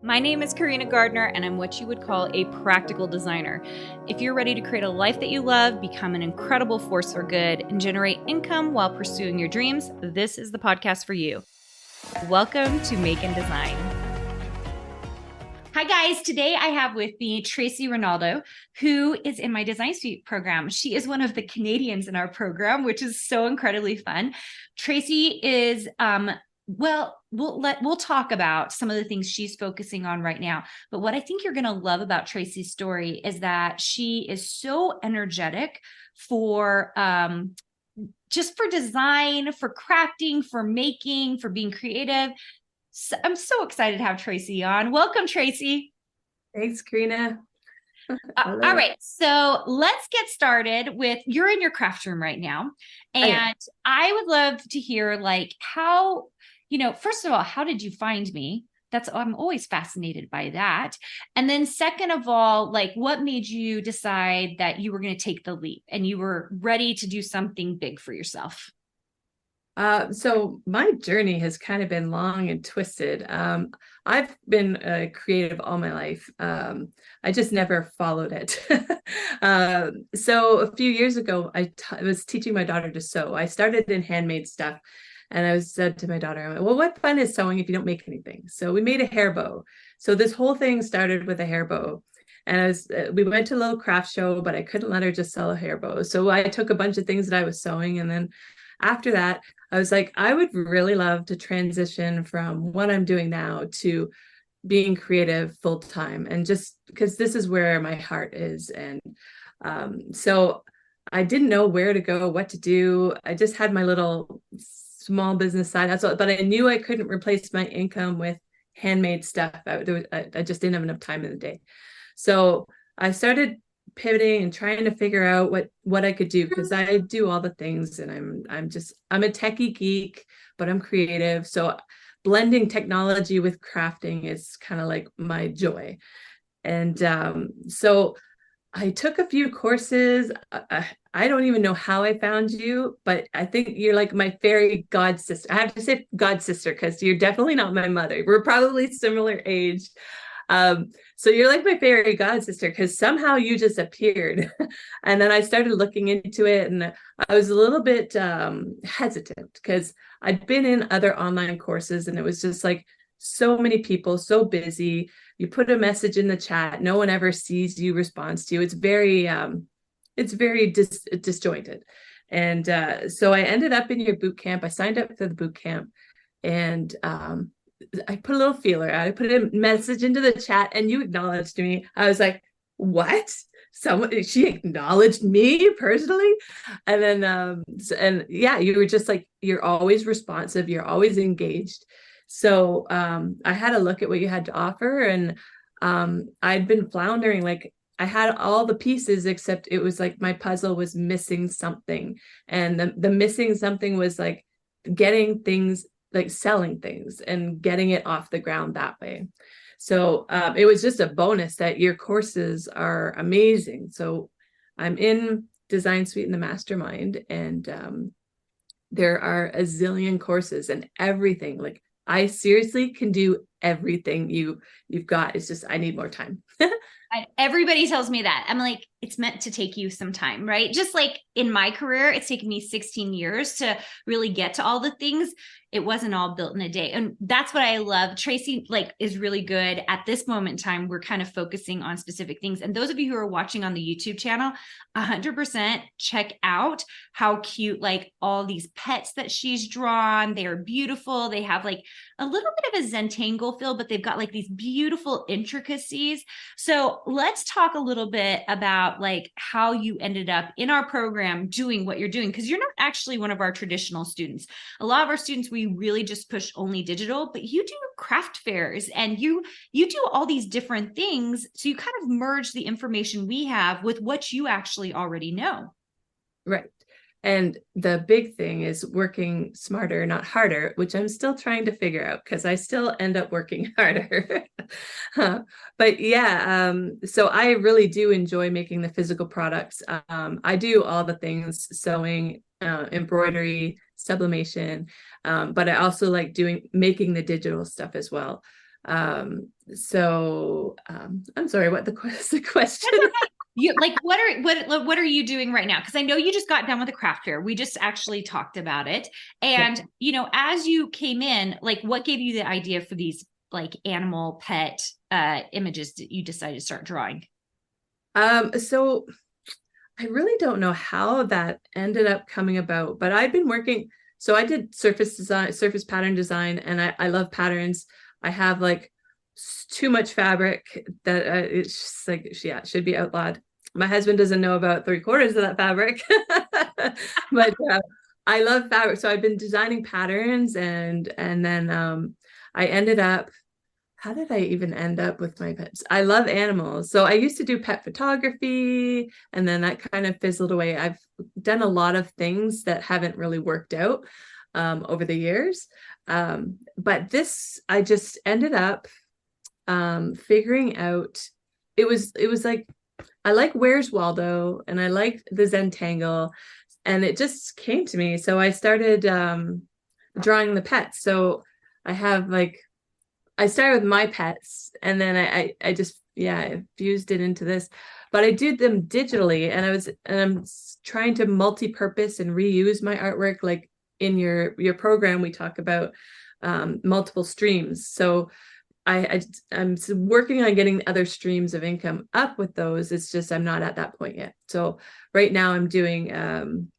My name is Carina Gardner, and I'm what you would call a practical designer. If you're ready to create a life that you love, become an incredible force for good, and generate income while pursuing your dreams, this is the podcast for you. Welcome to Make and Design. Hi guys, today I have with me Tracey Rinaldo, who is in my Design Suite program. She is one of the Canadians in our program, which is so incredibly fun. Tracey is we'll talk about some of the things she's focusing on right now. But what I think you're going to love about Tracey's story is that she is so energetic for just for design, for crafting, for making, for being creative. So I'm so excited to have Tracey on. Welcome, Tracey. Thanks, Carina. All right, so let's get started with, you're in your craft room right now. And I would love to hear how, first of all, how did you find me? I'm always fascinated by that. And then second of all, what made you decide that you were going to take the leap and you were ready to do something big for yourself? So my journey has kind of been long and twisted. I've been creative all my life. I just never followed it. So a few years ago, I was teaching my daughter to sew. I started in handmade stuff. And I said to my daughter, well, what fun is sewing if you don't make anything? So we made a hair bow. So this whole thing started with a hair bow. And we went to a little craft show, but I couldn't let her just sell a hair bow. So I took a bunch of things that I was sewing. And then after that, I was like, I would really love to transition from what I'm doing now to being creative full time. And just because this is where my heart is. And so I didn't know where to go, what to do. I just had my little small business side. But I knew I couldn't replace my income with handmade stuff. I just didn't have enough time in the day. So I started pivoting and trying to figure out what I could do, because I do all the things and I'm a techie geek, but I'm creative. So blending technology with crafting is kind of like my joy. And so I took a few courses. I don't even know how I found you, but I think you're like my fairy god sister. I have to say god sister because you're definitely not my mother. We're probably similar age. So you're like my fairy god sister because somehow you just appeared. And then I started looking into it, and I was a little bit hesitant because I'd been in other online courses and it was just like so many people, so busy. You put a message in the chat, no one ever sees you, responds to you. It's very disjointed. And so I ended up in your boot camp. I signed up for the boot camp, and I put a little feeler out. I put a message into the chat and you acknowledged me. I was like, what? She acknowledged me personally? And then, you were just like, you're always responsive. You're always engaged. So I had a look at what you had to offer, and I'd been floundering. Like I had all the pieces, except it was like my puzzle was missing something. And the missing something was like getting things, like selling things and getting it off the ground that way. So it was just a bonus that your courses are amazing. So I'm in Design Suite in the Mastermind, and there are a zillion courses and everything. Like I seriously can do everything you've got. It's just, I need more time. Everybody tells me that. I'm like, it's meant to take you some time, right? Just like in my career, it's taken me 16 years to really get to all the things. It wasn't all built in a day. And that's what I love. Tracey is really good at this moment in time. We're kind of focusing on specific things. And those of you who are watching on the YouTube channel, 100% check out how cute, all these pets that she's drawn. They are beautiful. They have a little bit of a Zentangle feel, but they've got these beautiful intricacies. So let's talk a little bit about how you ended up in our program doing what you're doing, because you're not actually one of our traditional students. A lot of our students, we really just push only digital, but you do craft fairs and you do all these different things. So you kind of merge the information we have with what you actually already know. Right. And the big thing is working smarter, not harder, which I'm still trying to figure out because I still end up working harder. But yeah, so I really do enjoy making the physical products. I do all the things, sewing, embroidery, sublimation, but I also like making the digital stuff as well. I'm sorry, what the question? You like what are you doing right now? Because I know you just got done with the craft fair. We just actually talked about it. Yeah. And as you came in, like what gave you the idea for these like animal pet images that you decided to start drawing? So I really don't know how that ended up coming about, but I've been working. So I did surface design, surface pattern design, and I love patterns. I have like too much fabric that it's just like, yeah, it should be outlawed. My husband doesn't know about 3/4 of that fabric, but I love fabric. So I've been designing patterns, and then I ended up, how did I even end up with my pets? I love animals. So I used to do pet photography, and then that kind of fizzled away. I've done a lot of things that haven't really worked out over the years. But this, I just ended up figuring out, it was like, I like Where's Waldo and I like the Zentangle, and it just came to me. So I started drawing the pets. So I have like, I started with my pets, and then I just, yeah, I fused it into this, but I do them digitally, and I'm trying to multi-purpose and reuse my artwork. Like in your program, we talk about multiple streams. So I'm working on getting other streams of income up with those. It's just I'm not at that point yet. So right now I'm doing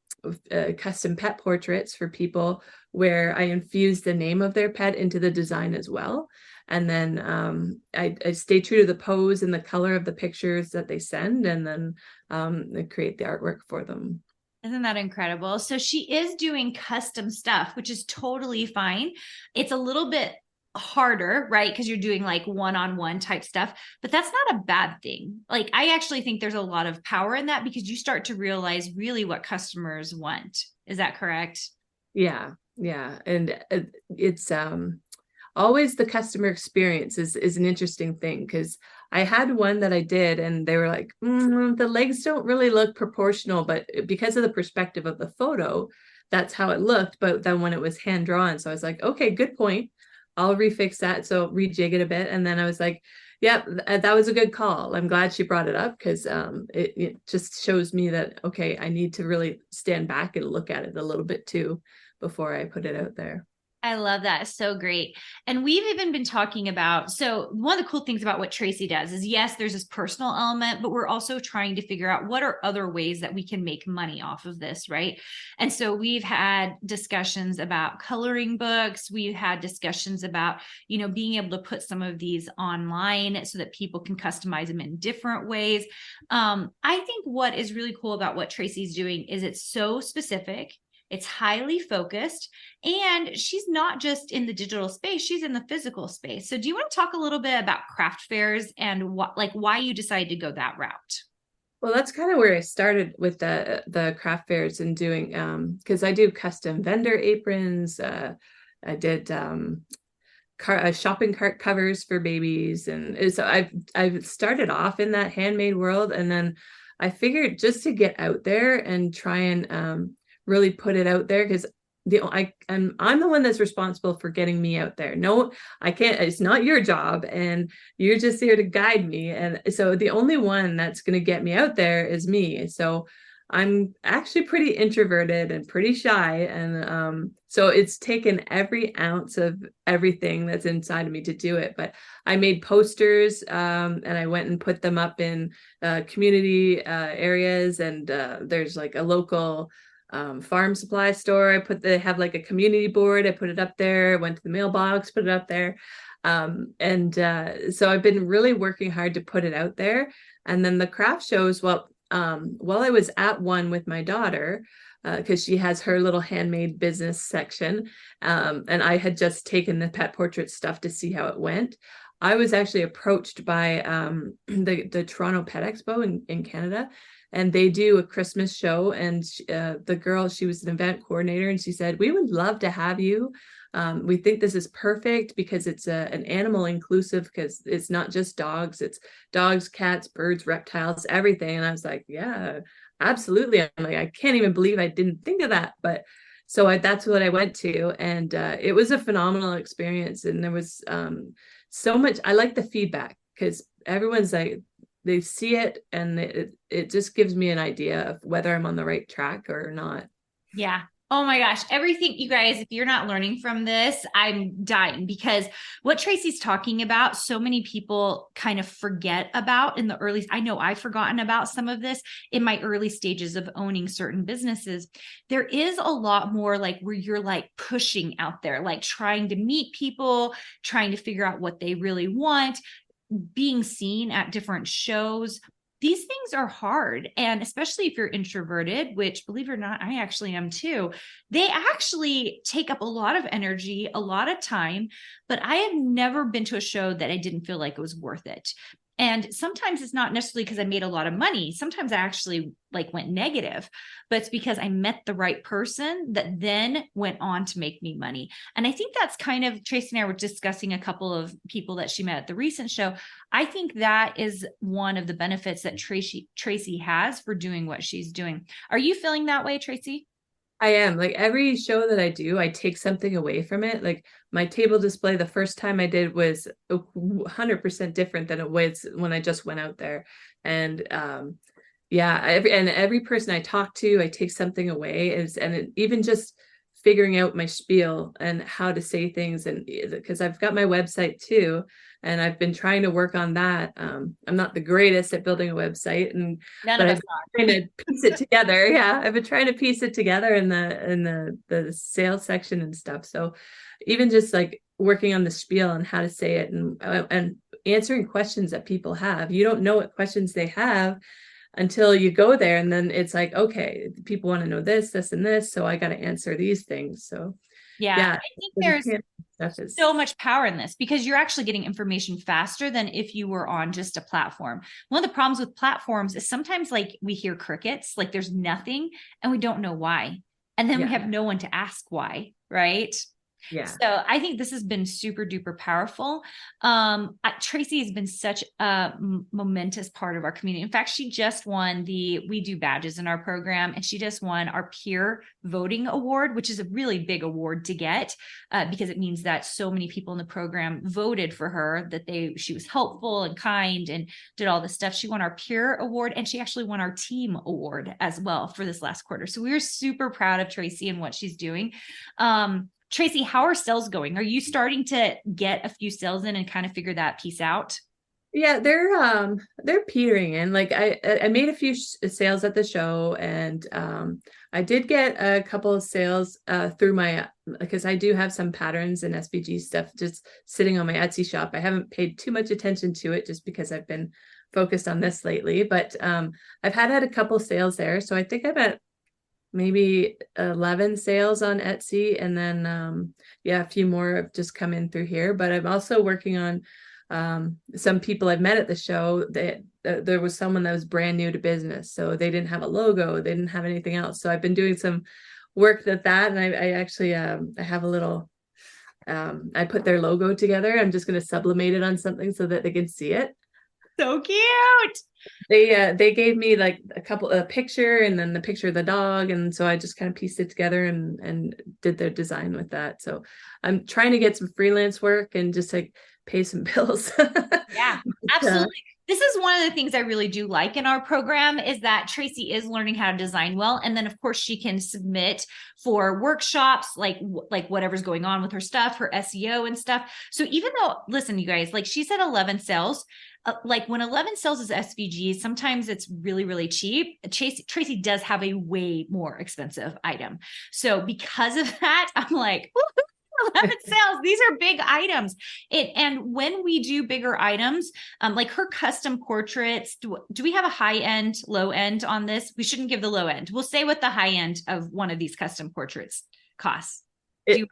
custom pet portraits for people where I infuse the name of their pet into the design as well. And then I stay true to the pose and the color of the pictures that they send, and then I create the artwork for them. Isn't that incredible? So she is doing custom stuff, which is totally fine. It's a little bit harder, right? Because you're doing like one-on-one type stuff, but that's not a bad thing. Like I actually think there's a lot of power in that because you start to realize really what customers want. Is that correct? Yeah, yeah, and it's always the customer experience is an interesting thing, because I had one that I did and they were like, the legs don't really look proportional, but because of the perspective of the photo, that's how it looked. But then when it was hand drawn, so I was like, okay, good point. I'll refix that. So rejig it a bit. And then I was like, yeah, that was a good call. I'm glad she brought it up, because it just shows me that, okay, I need to really stand back and look at it a little bit too before I put it out there. I love that. It's so great. And we've even been talking about, so one of the cool things about what Tracey does is, yes, there's this personal element, but we're also trying to figure out what are other ways that we can make money off of this, right? And so we've had discussions about coloring books. We've had discussions about, being able to put some of these online so that people can customize them in different ways. I think what is really cool about what Tracey's doing is it's so specific. It's highly focused, and she's not just in the digital space, she's in the physical space. So do you want to talk a little bit about craft fairs and why you decided to go that route? Well, that's kind of where I started with the craft fairs and doing, because I do custom vendor aprons. I did shopping cart covers for babies, and so I've started off in that handmade world, and then I figured just to get out there and try and really put it out there, because I'm the one that's responsible for getting me out there. No, I can't, it's not your job, and you're just here to guide me. And so the only one that's going to get me out there is me. So I'm actually pretty introverted and pretty shy, and so it's taken every ounce of everything that's inside of me to do it. But I made posters, and I went and put them up in community areas, and there's like a local farm supply store. They have like a community board. I put it up there, went to the mailbox, put it up there. And so I've been really working hard to put it out there. And then the craft shows, well, while I was at one with my daughter, because she has her little handmade business section, and I had just taken the pet portrait stuff to see how it went. I was actually approached by the Toronto Pet Expo in Canada, and they do a Christmas show. And the girl, she was an event coordinator, and she said, we would love to have you. We think this is perfect because it's an animal inclusive, because it's not just dogs, it's dogs, cats, birds, reptiles, everything. And I was like, yeah, absolutely. I'm like, I can't even believe I didn't think of that. But so that's what I went to, and it was a phenomenal experience. And there was so much. I like the feedback because everyone's like, they see it and it just gives me an idea of whether I'm on the right track or not. Yeah. Oh my gosh. Everything, you guys, if you're not learning from this, I'm dying, because what Tracey's talking about, so many people kind of forget about in the early, I know I've forgotten about some of this in my early stages of owning certain businesses. There is a lot more like where you're like pushing out there, like trying to meet people, trying to figure out what they really want, being seen at different shows. These things are hard. And especially if you're introverted, which, believe it or not, I actually am too, they actually take up a lot of energy, a lot of time. But I have never been to a show that I didn't feel like it was worth it. And sometimes it's not necessarily because I made a lot of money. Sometimes I actually like went negative, but it's because I met the right person that then went on to make me money. And I think that's kind of, Tracey and I were discussing a couple of people that she met at the recent show. I think that is one of the benefits that Tracey has for doing what she's doing. Are you feeling that way, Tracey? I am. Like every show that I do, I take something away from it. Like my table display, the first time I did was 100% different than it was when I just went out there. And yeah, every person I talk to, I take something away. Even just figuring out my spiel and how to say things, and because I've got my website too, and I've been trying to work on that. I'm not the greatest at building a website, None but of I've us been trying to piece it together. Yeah, I've been trying to piece it together in the sales section and stuff. So even just like working on the spiel and how to say it, and answering questions that people have. You don't know what questions they have until you go there, and then it's like, okay, people want to know this, this, and this, so I got to answer these things. So Yeah, yeah, I think the there's stuff is so much power in this because you're actually getting information faster than if you were on just a platform. One of the problems with platforms is sometimes like we hear crickets, like there's nothing and we don't know why. And then we yeah, have no one to ask why, right? yeah. So I think this has been super duper powerful. Tracey has been such a momentous part of our community. In fact, she just won we do badges in our program, and she just won our peer voting award, which is a really big award to get because it means that so many people in the program voted for her, that she was helpful and kind and did all this stuff. She won our peer award, and she actually won our team award as well for this last quarter. So we were super proud of Tracey and what she's doing. Tracey, how are sales going? Are you starting to get a few sales in and kind of figure that piece out? Yeah, they're petering in. Like I made a few sales at the show, and I did get a couple of sales through my, because I do have some patterns and SVG stuff just sitting on my Etsy shop. I haven't paid too much attention to it just because I've been focused on this lately, but I've had a couple sales there. So I think I'm at maybe 11 sales on Etsy, and then yeah, a few more have just come in through here. But I'm also working on some people I've met at the show that there was someone that was brand new to business, so they didn't have a logo, they didn't have anything else. So I've been doing some work at that, and I actually I have a little I put their logo together. I'm just going to sublimate it on something so that they can see it. So cute. They gave me like a picture and then the picture of the dog, and so I just kind of pieced it together and did their design with that. So I'm trying to get some freelance work and just like pay some bills. Yeah, absolutely. This is one of the things I really do like in our program is that Tracey is learning how to design well. And then of course she can submit for workshops, like whatever's going on with her stuff, her SEO and stuff. So even though, listen, you guys, like she said, 11 sales, like when 11 sales is SVG, sometimes it's really, really cheap. Tracey does have a way more expensive item. So because of that, I'm like, 11 sales. These are big items. And when we do bigger items, like her custom portraits, do we have a high end, low end on this? We shouldn't give the low end. We'll say what the high end of one of these custom portraits costs. Yeah,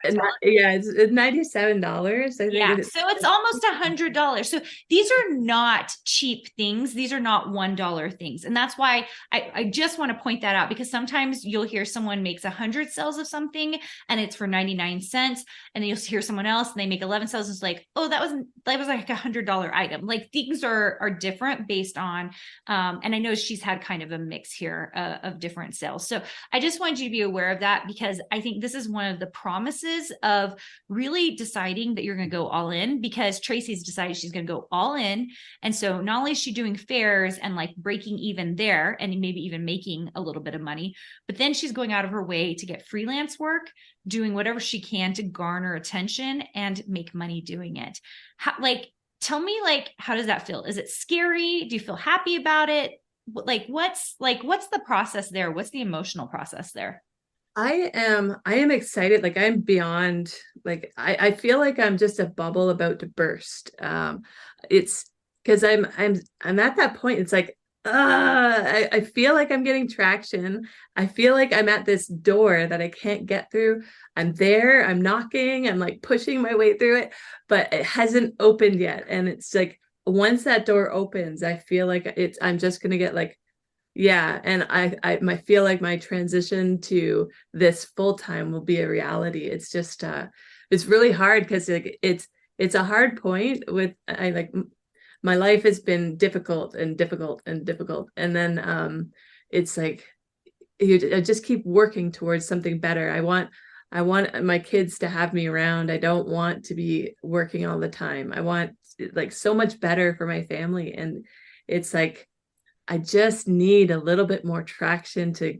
it's $97. I think Yeah, so it's almost $100. So these are not cheap things. These are not $1 things. And that's why I just want to point that out, because sometimes you'll hear someone makes 100 sales of something and it's for 99 cents. And then you'll hear someone else and they make 11 sales. It's like, oh, that was like $100 item. Like things are different based on, and I know she's had kind of a mix here of different sales. So I just wanted you to be aware of that, because I think this is one of the prominent promises of really deciding that you're going to go all in, because Tracey's decided she's going to go all in. And so not only is she doing fairs and like breaking even there and maybe even making a little bit of money, but then she's going out of her way to get freelance work, doing whatever she can to garner attention and make money doing it. Tell me, like, how does that feel? Is it scary? Do you feel happy about it? What's the process there? What's the emotional process there? I am excited. Like I'm beyond, like, I feel like I'm just a bubble about to burst. It's because I'm at that point. It's like, I feel like I'm getting traction. I feel like I'm at this door that I can't get through. I'm there, I'm knocking, I'm like pushing my way through it, but it hasn't opened yet. And it's like, once that door opens, I feel like I'm just gonna get like, yeah. And I feel like my transition to this full time will be a reality. It's just, it's really hard because it's a hard point with, my life has been difficult and difficult and difficult. And then it's like I just keep working towards something better. I want my kids to have me around. I don't want to be working all the time. I want like so much better for my family. And it's like I just need a little bit more traction to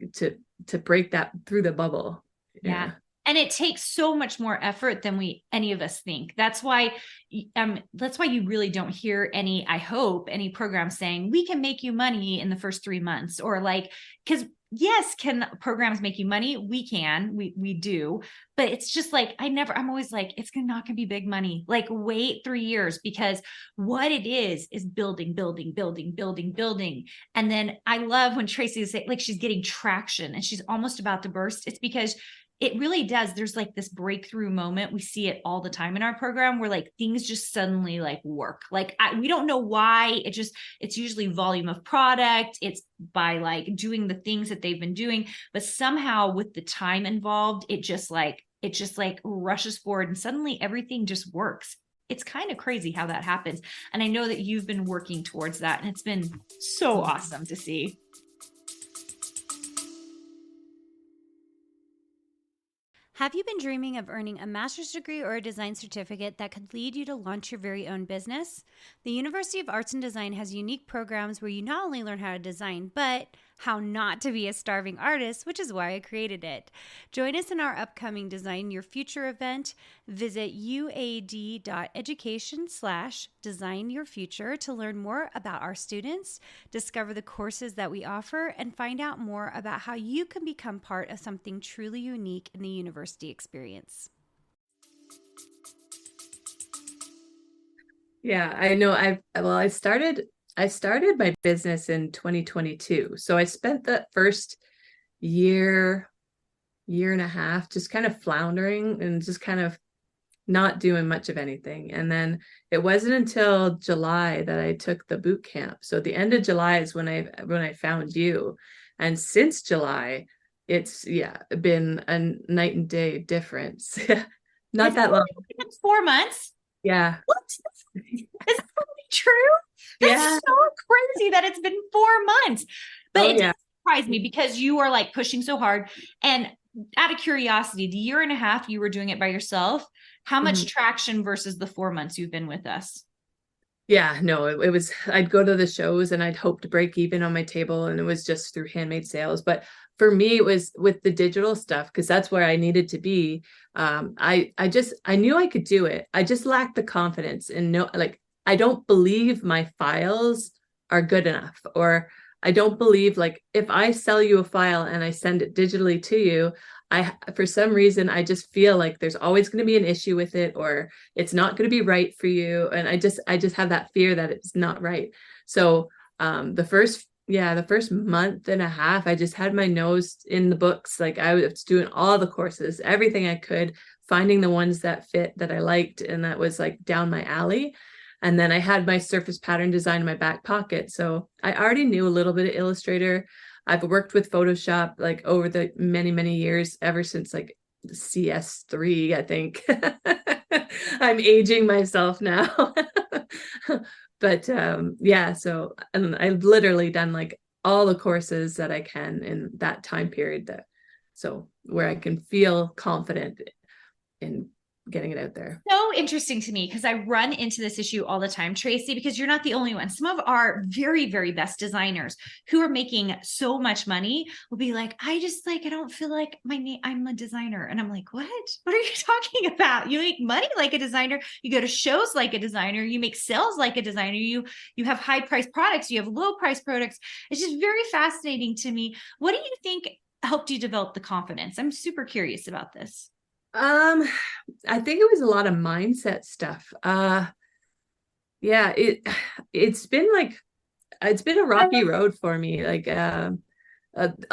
break that through the bubble. Yeah. And it takes so much more effort than any of us think. That's why you really don't hear I hope any programs saying we can make you money in the first 3 months, or like, because yes, can programs make you money? We can, we do, but it's just like, I'm always like, it's not gonna be big money. Like wait 3 years, because what it is building, building, building, building, building. And then I love when Tracey is like she's getting traction and she's almost about to burst. It's because it really does. There's like this breakthrough moment. We see it all the time in our program where like things just suddenly like work. Like we don't know why. It's usually volume of product. It's by like doing the things that they've been doing, but somehow with the time involved, it just like rushes forward and suddenly everything just works. It's kind of crazy how that happens. And I know that you've been working towards that, and it's been so awesome to see. Have you been dreaming of earning a master's degree or a design certificate that could lead you to launch your very own business? The University of Arts and Design has unique programs where you not only learn how to design, but how not to be a starving artist, which is why I created it. Join us in our upcoming Design Your Future event. Visit uad.education/designyourfuture to learn more about our students, discover the courses that we offer, and find out more about how you can become part of something truly unique in the university experience. Yeah, I know. I started my business in 2022. So I spent the first year and a half just kind of floundering and just kind of not doing much of anything. And then it wasn't until July that I took the boot camp. So at the end of July is when I found you. And since July, it's been a night and day difference. Not that long. 4 months. Yeah. What? Is that really true? That's so crazy that it's been 4 months. But it surprised me because you are like pushing so hard. And out of curiosity, the year and a half you were doing it by yourself, how much traction versus the 4 months you've been with us? Yeah, no, it was, I'd go to the shows and I'd hope to break even on my table, and it was just through handmade sales. But for me, it was with the digital stuff, because that's where I needed to be. I knew I could do it. I just lacked the confidence, and I don't believe my files are good enough, or I don't believe, like, if I sell you a file and I send it digitally to you, for some reason, I just feel like there's always going to be an issue with it, or it's not going to be right for you. And I just have that fear that it's not right. So the first month and a half, I just had my nose in the books. Like I was doing all the courses, everything I could, finding the ones that fit, that I liked, and that was like down my alley. And then I had my surface pattern design in my back pocket. So I already knew a little bit of Illustrator. I've worked with Photoshop like over the many, many years, ever since like CS3, I think. I'm aging myself now. But so, and I've literally done like all the courses that I can in that time period, so where I can feel confident. in getting it out there. So interesting to me because I run into this issue all the time, Tracey, because you're not the only one. Some of our very, very best designers who are making so much money will be like, I don't feel like I'm a designer. And I'm like, what? What are you talking about? You make money like a designer. You go to shows like a designer. You make sales like a designer. You have high priced products. You have low priced products. It's just very fascinating to me. What do you think helped you develop the confidence? I'm super curious about this. I think it was a lot of mindset stuff. Yeah, it's been a rocky road for me. Like, a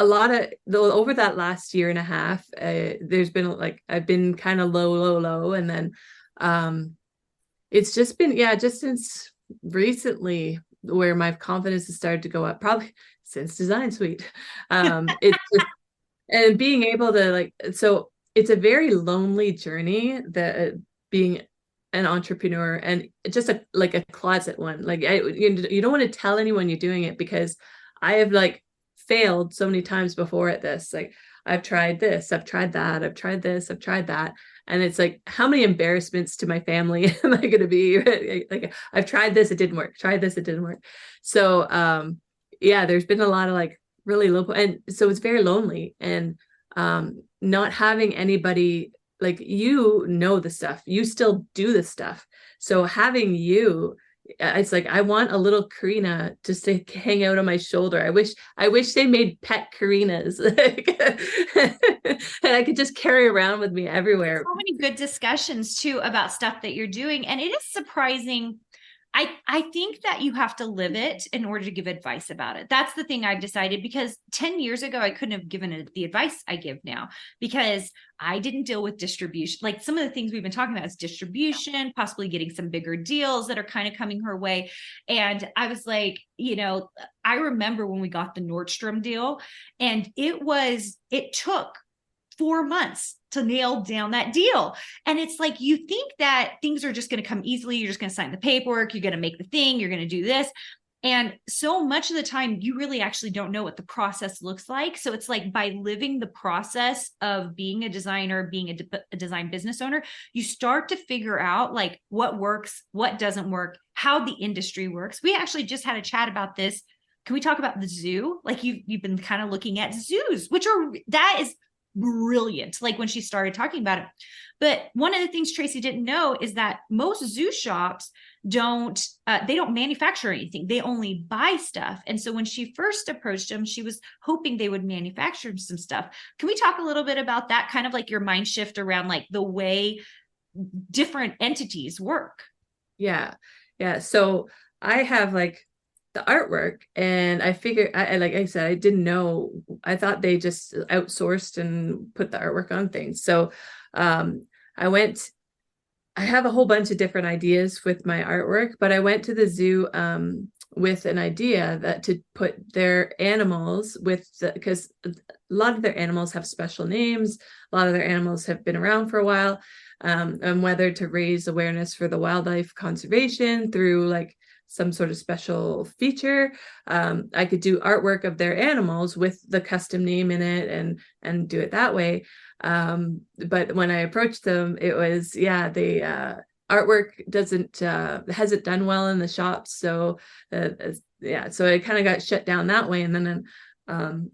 lot of over that last year and a half, there's been like, I've been kind of low. And then, it's just been, just since recently where my confidence has started to go up, probably since Design Suite. It's just, and being able to so it's a very lonely journey, that being an entrepreneur, and just a closet one. Like, you don't want to tell anyone you're doing it, because I have failed so many times before at this. Like, I've tried this, I've tried that, I've tried this, I've tried that. And it's like, how many embarrassments to my family am I going to be? Like, I've tried this, it didn't work. Tried this, it didn't work. So, there's been a lot of really low, and so it's very lonely. And not having anybody, the stuff, you still do the stuff. So having you, it's like, I want a little Carina just to hang out on my shoulder. I wish they made pet Carinas and I could just carry around with me everywhere. So many good discussions too about stuff that you're doing. And it is surprising. I think that you have to live it in order to give advice about it. That's the thing I've decided, because 10 years ago, I couldn't have given it the advice I give now, because I didn't deal with distribution. Like, some of the things we've been talking about is distribution, possibly getting some bigger deals that are kind of coming her way. And I was like, I remember when we got the Nordstrom deal, and it took 4 months to nail down that deal. And it's like, you think that things are just going to come easily. You're just going to sign the paperwork. You're going to make the thing. You're going to do this. And so much of the time, you really actually don't know what the process looks like. So it's like, by living the process of being a designer, being a design business owner, you start to figure out what works, what doesn't work, how the industry works. We actually just had a chat about this. Can we talk about the zoo? You've been kind of looking at zoos, that is brilliant. When she started talking about it. But one of the things Tracey didn't know is that most zoo shops don't manufacture anything. They only buy stuff. And so when she first approached them, she was hoping they would manufacture some stuff. Can we talk a little bit about that, kind of your mind shift around the way different entities work? Yeah. So I have the artwork, and I figured, like I said, I didn't know. I thought they just outsourced and put the artwork on things. So I have a whole bunch of different ideas with my artwork, but I went to the zoo with an idea that to put their animals because a lot of their animals have special names. A lot of their animals have been around for a while, and whether to raise awareness for the wildlife conservation through some sort of special feature. I could do artwork of their animals with the custom name in it and do it that way. But when I approached them, it was, the artwork hasn't done well in the shops. So so it kind of got shut down that way. And then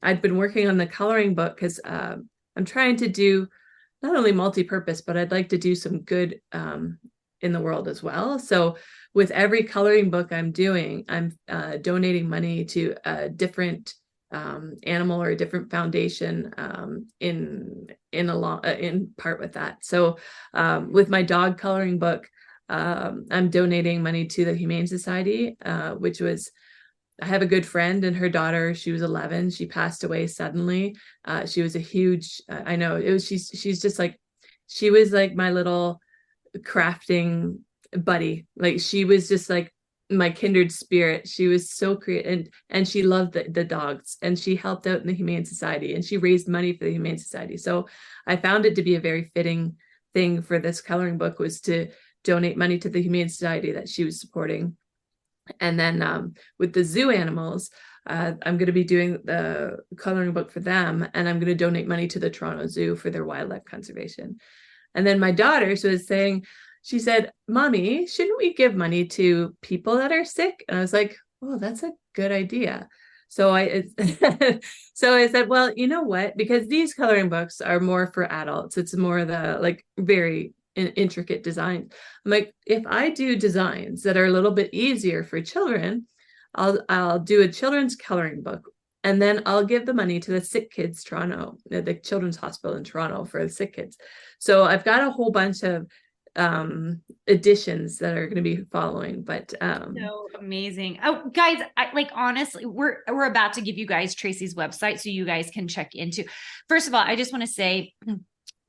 I'd been working on the coloring book, because I'm trying to do not only multi-purpose, but I'd like to do some good in the world as well. So with every coloring book I'm doing, I'm donating money to a different animal or a different foundation in part with that. So with my dog coloring book, I'm donating money to the Humane Society, which was, I have a good friend, and her daughter, she was 11. She passed away suddenly. She was a huge, I know it was, she's just she was my little crafting buddy. She was just my kindred spirit. She was so creative, and she loved the dogs, and she helped out in the Humane Society, and she raised money for the Humane Society. So I found it to be a very fitting thing for this coloring book, was to donate money to the Humane Society that she was supporting. And then with the zoo animals, I'm going to be doing the coloring book for them, and I'm going to donate money to the Toronto Zoo for their wildlife conservation. And then my daughter was saying, she said, Mommy, shouldn't we give money to people that are sick? And I was like, oh, that's a good idea. So so I said, well, you know what? Because these coloring books are more for adults. It's more the like very intricate designs. I'm like, if I do designs that are a little bit easier for children, I'll do a children's coloring book, and then I'll give the money to the Sick Kids Toronto, the Children's Hospital in Toronto for the sick kids. So I've got a whole bunch of editions that are going to be following, but so amazing. Oh, guys, honestly, we're about to give you guys Tracey's website so you guys can check into. First of all, I just want to say,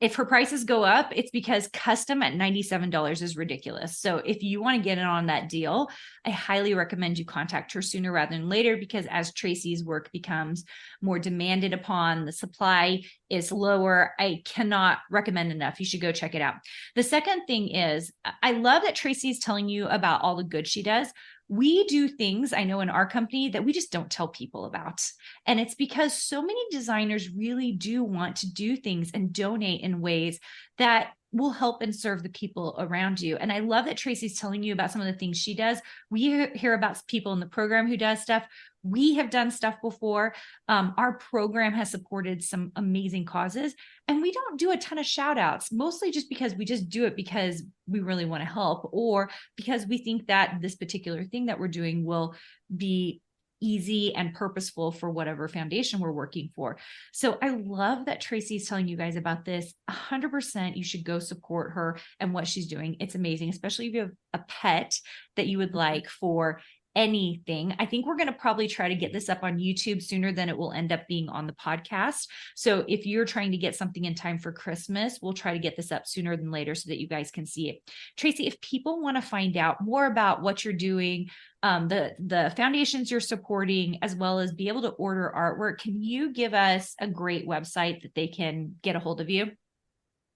if her prices go up, it's because custom at $97 is ridiculous. So if you want to get in on that deal, I highly recommend you contact her sooner rather than later, because as Tracey's work becomes more demanded upon, the supply is lower. I cannot recommend enough. You should go check it out. The second thing is, I love that Tracey's telling you about all the good she does. We do things, I know, in our company that we just don't tell people about. And it's because so many designers really do want to do things and donate in ways that will help and serve the people around you. And I love that Tracey's telling you about some of the things she does. We hear about people in the program who does stuff. We have done stuff before. Our program has supported some amazing causes, and we don't do a ton of shout outs, mostly just because we just do it because we really want to help, or because we think that this particular thing that we're doing will be easy and purposeful for whatever foundation we're working for. So I love that Tracey's telling you guys about this. 100%, you should go support her and what she's doing. It's amazing, especially if you have a pet that you would like for anything. I think we're going to probably try to get this up on YouTube sooner than it will end up being on the podcast. So if you're trying to get something in time for Christmas, we'll try to get this up sooner than later so that you guys can see it. Tracey, if people want to find out more about what you're doing, the foundations you're supporting, as well as be able to order artwork, can you give us a great website that they can get a hold of you?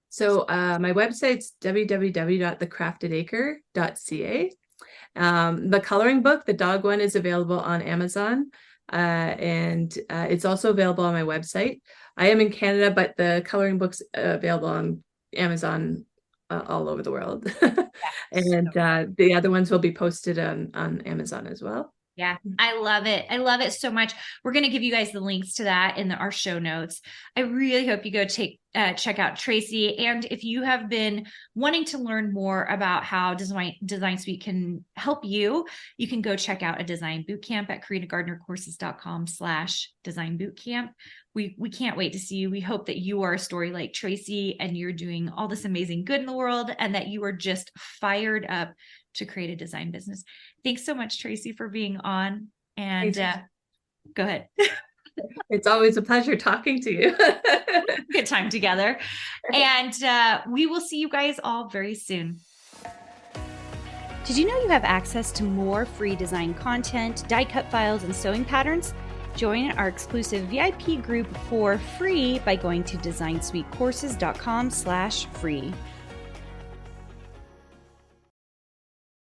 So my website's www.thecraftedacre.ca. The coloring book, the dog one, is available on Amazon, and it's also available on my website. I am in Canada, but the coloring book's available on Amazon all over the world. And the other ones will be posted on Amazon as well. Yeah, I love it. I love it so much. We're going to give you guys the links to that in our show notes. I really hope you go check out Tracey. And if you have been wanting to learn more about how Design Suite can help you, you can go check out a design bootcamp at carinagardnercourses.com/design bootcamp. We can't wait to see you. We hope that you are a story like Tracey and you're doing all this amazing good in the world, and that you are just fired up to create a design business. Thanks so much, Tracey, for being on. And go ahead. It's always a pleasure talking to you. Good time together. And we will see you guys all very soon. Did you know you have access to more free design content, die cut files, and sewing patterns? Join our exclusive VIP group for free by going to designsuitecourses.com/free.